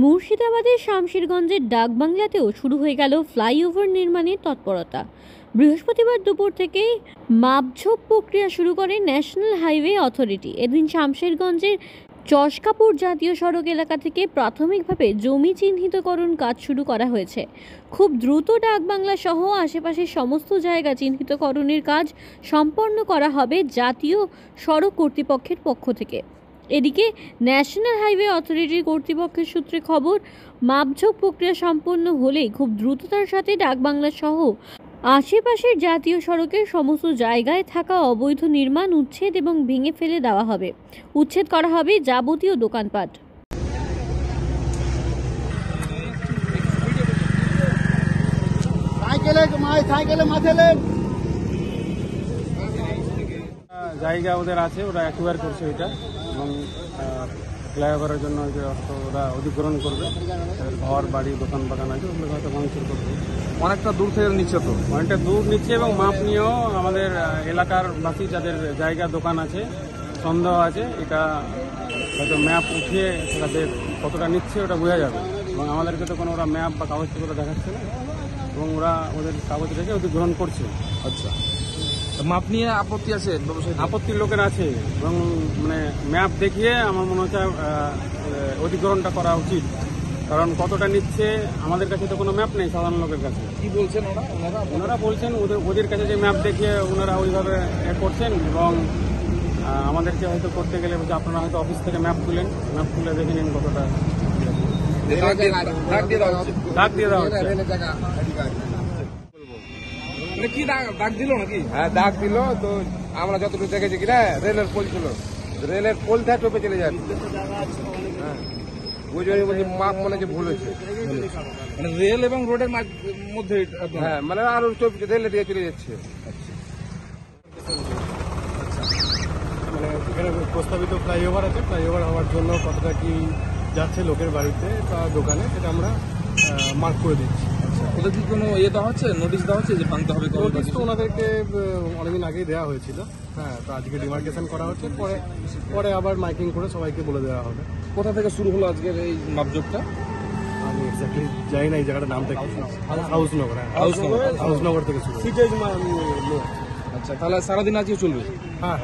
মুর্শিদাবাদের শামশেরগঞ্জের ডাকবাংলাতেও শুরু হয়ে গেল ফ্লাইওভার নির্মাণের তৎপরতা। বৃহস্পতিবার দুপুর থেকে মাপঝোপ প্রক্রিয়া শুরু করে ন্যাশনাল হাইওয়ে অথরিটি। এদিন শামশেরগঞ্জের চশকাপুর জাতীয় সড়ক এলাকা থেকে প্রাথমিকভাবে জমি চিহ্নিতকরণ কাজ শুরু করা হয়েছে। খুব দ্রুত ডাকবাংলা সহ আশেপাশের সমস্ত জায়গা চিহ্নিতকরণের কাজ সম্পন্ন করা হবে জাতীয় সড়ক কর্তৃপক্ষের পক্ষ থেকে। এদিকে ন্যাশনাল হাইওয়ে অথরিটির কর্তৃপক্ষের সূত্রে খবর, মাপঝোপ প্রক্রিয়া সম্পন্ন হলেই খুব দ্রুততার সাথে ডাকবাংলা সহ আশেপাশের জাতীয় সড়কের সমস্ত জায়গায় থাকা অবৈধ নির্মাণ উচ্ছেদ এবং ভেঙে ফেলে দেওয়া হবে। উচ্ছেদ করা হবে যাবতীয় দোকানপাট। জায়গা ওদের আছে, ওরা অ্যাকুয়ার করছে এটা, এবং ফ্লাইওভারের জন্য ওরা অধিগ্রহণ করবে। ঘর বাড়ি দোকান বাগান আছে, ওগুলো হয়তো ভাঙচুর করবে। অনেকটা দূর থেকে নিচ্ছে, তো অনেকটা দূর নিচ্ছে, এবং মাপ নিয়েও আমাদের এলাকার বাসী যাদের জায়গা দোকান আছে সন্দেহ আছে, এটা হয়তো ম্যাপ উঠিয়ে তাদের কতটা নিচ্ছে ওটা বোঝা যাবে। এবং আমাদেরকে তো কোনো ওরা ম্যাপ বা কাগজপত্র দেখাচ্ছে না, এবং ওরা ওদের কাগজ রেখে অধিগ্রহণ করছে। আচ্ছা, মাপ নিয়ে আপত্তি আছে? আপত্তির লোকের আছে, এবং মানে ম্যাপ দেখিয়ে আমার মনে হচ্ছে অধিগ্রহণটা করা উচিত। কারণ কতটা নিচ্ছে আমাদের কাছে তো কোনো ম্যাপ নেই সাধারণ লোকের কাছে। কি বলছেন ওনারা বলছেন ওদের কাছে যে ম্যাপ দেখিয়ে ওনারা ওইভাবে করছেন, এবং আমাদেরকে হয়তো করতে গেলে আপনারা হয়তো অফিস থেকে ম্যাপ তুলে দেখে নিন কতটা দাগ দিয়ে দেওয়া হচ্ছে। কি দাগ দিল নাকি? হ্যাঁ, দাগ দিল। তো আমরা যতটুকু দেখেছি কিনা রেলের পোল ছিল, রেলের পোল থেকে টোপে চলে যায়। হ্যাঁ, ওই জন্য বলছি মাপ মনে হচ্ছে ভুল হয়েছে। মানে রেল এবং রোডের মধ্যে? হ্যাঁ, মানে আরো রেলের দিকে চলে যাচ্ছে। মানে এখানে প্রস্তাবিত ফ্লাইওভার আছে, ফ্লাইওভার হওয়ার জন্য কতটা কি যাচ্ছে লোকের বাড়িতে বা দোকানে, সেটা আমরা মার্ক করে দিচ্ছি। ওদের কি কোনো দেওয়া হচ্ছে, নোটিশ দেওয়া হচ্ছে যে ভাঙতে হবে? নোটিশ তো ওনাদেরকে অনেকদিন আগেই দেওয়া হয়েছিল। হ্যাঁ, তো আজকে ডিমার্কেশন করা হচ্ছে, পরে আবার মাইকিং করে সবাইকে বলে দেওয়া হবে। কোথা থেকে শুরু হলো আজকের এই মাপজোপটা? আমি এক্স্যাক্টলি জানি না এই জায়গাটার নামটা কি। হাউসনগর থেকে শুরু। আচ্ছা, তাহলে সারাদিন আজকে চলবে? হ্যাঁ।